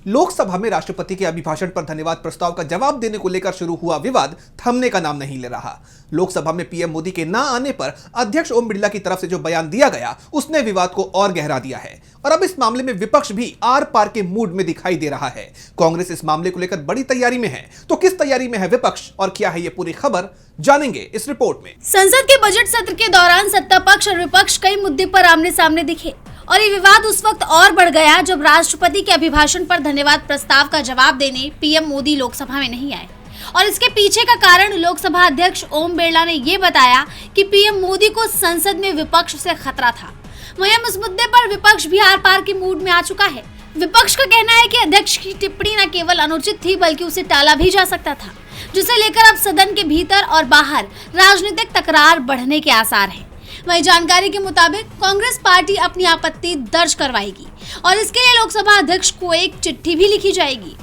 लोकसभा में राष्ट्रपति के अभिभाषण पर धन्यवाद प्रस्ताव का जवाब देने को लेकर शुरू हुआ विवाद थमने का नाम नहीं ले रहा। लोकसभा में पीएम मोदी के ना आने पर अध्यक्ष ओम बिरला की तरफ से जो बयान दिया गया उसने विवाद को और गहरा दिया है और अब इस मामले में विपक्ष भी आर पार के मूड में दिखाई दे रहा है। कांग्रेस इस मामले को लेकर बड़ी तैयारी में है, तो किस तैयारी में है विपक्ष और क्या है ये पूरी खबर, जानेंगे इस रिपोर्ट में। संसद के बजट सत्र के दौरान सत्ता पक्ष और विपक्ष कई मुद्दे पर आमने सामने दिखे और ये विवाद उस वक्त और बढ़ गया जब राष्ट्रपति के अभिभाषण पर धन्यवाद प्रस्ताव का जवाब देने पीएम मोदी लोकसभा में नहीं आए। और इसके पीछे का कारण लोकसभा अध्यक्ष ओम बिरला ने ये बताया कि पीएम मोदी को संसद में विपक्ष से खतरा था। वहीं इस मुद्दे पर विपक्ष भी आर पार के मूड में आ चुका है। विपक्ष का कहना है कि अध्यक्ष की टिप्पणी न केवल अनुचित थी बल्कि उसे टाला भी जा सकता था, जिसे लेकर अब सदन के भीतर और बाहर राजनीतिक तकरार बढ़ने के आसार हैं। वही जानकारी के मुताबिक कांग्रेस पार्टी अपनी आपत्ति दर्ज करवाएगी और इसके लिए लोकसभा अध्यक्ष को एक चिट्ठी भी लिखी जाएगी।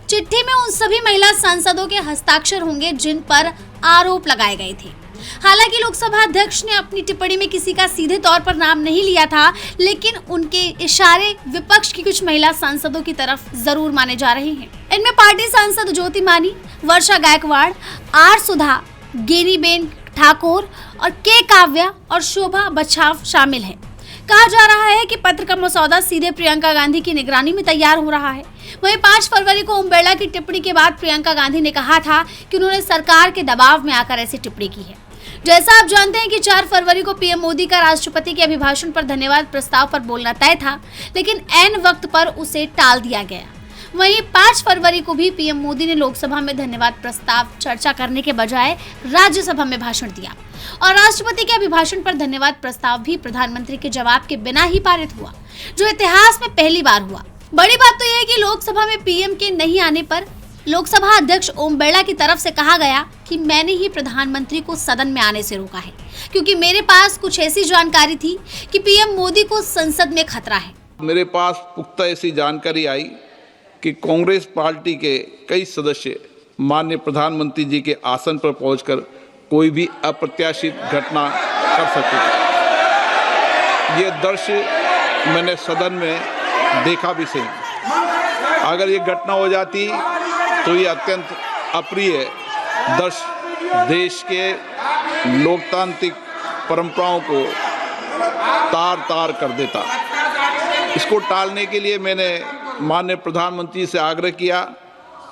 चिट्ठी में उन सभी महिला सांसदों के हस्ताक्षर होंगे जिन पर आरोप लगाए गए थे। हालांकि लोकसभा अध्यक्ष ने अपनी टिप्पणी में किसी का सीधे तौर पर नाम नहीं लिया था, लेकिन उनके इशारे विपक्ष की कुछ महिला सांसदों की तरफ जरूर माने जा रहे हैं। इनमें पार्टी सांसद ज्योति मानी, वर्षा गायकवाड़, आर सुधा, गेनीबेन ठाकुर और के काव्या और शोभा बछाव शामिल हैं। कहा जा रहा है कि पत्र का मसौदा सीधे प्रियंका गांधी की निगरानी में तैयार हो रहा है। वहीं 5 फरवरी को ओम बिरला की टिप्पणी के बाद प्रियंका गांधी ने कहा था कि उन्होंने सरकार के दबाव में आकर ऐसी टिप्पणी की है। जैसा आप जानते हैं कि 4 फरवरी को पीएम मोदी का राष्ट्रपति के अभिभाषण पर धन्यवाद प्रस्ताव पर बोलना तय था, लेकिन ऐन वक्त पर उसे टाल दिया गया। वहीं 5 फरवरी को भी पीएम मोदी ने लोकसभा में धन्यवाद प्रस्ताव चर्चा करने के बजाय राज्यसभा में भाषण दिया और राष्ट्रपति के अभिभाषण पर धन्यवाद प्रस्ताव भी प्रधानमंत्री के जवाब के बिना ही पारित हुआ, जो इतिहास में पहली बार हुआ। बड़ी बात तो यह है कि लोकसभा में पीएम के नहीं आने पर लोकसभा अध्यक्ष ओम बिरला की तरफ से कहा गया कि मैंने ही प्रधानमंत्री को सदन में आने से रोका है, क्योंकि मेरे पास कुछ ऐसी जानकारी थी कि पीएम मोदी को संसद में खतरा है। मेरे पास पुख्ता ऐसी जानकारी आई कि कांग्रेस पार्टी के कई सदस्य माननीय प्रधानमंत्री जी के आसन पर पहुंचकर कोई भी अप्रत्याशित घटना कर सकते थे। ये दृश्य मैंने सदन में देखा भी सही। अगर ये घटना हो जाती तो ये अत्यंत अप्रिय दृश्य देश के लोकतांत्रिक परंपराओं को तार तार कर देता। इसको टालने के लिए मैंने माननीय प्रधानमंत्री से आग्रह किया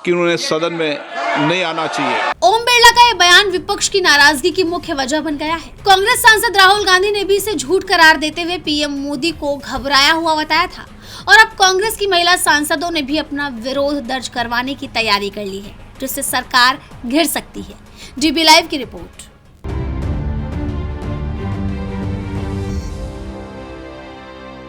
कि उन्होंने सदन में नहीं आना चाहिए। ओम बिरला का यह बयान विपक्ष की नाराजगी की मुख्य वजह बन गया है। कांग्रेस सांसद राहुल गांधी ने भी इसे झूठ करार देते हुए पीएम मोदी को घबराया हुआ बताया था और अब कांग्रेस की महिला सांसदों ने भी अपना विरोध दर्ज करवाने की तैयारी कर ली है, जिससे सरकार घिर सकती है। जीबी लाइव की रिपोर्ट।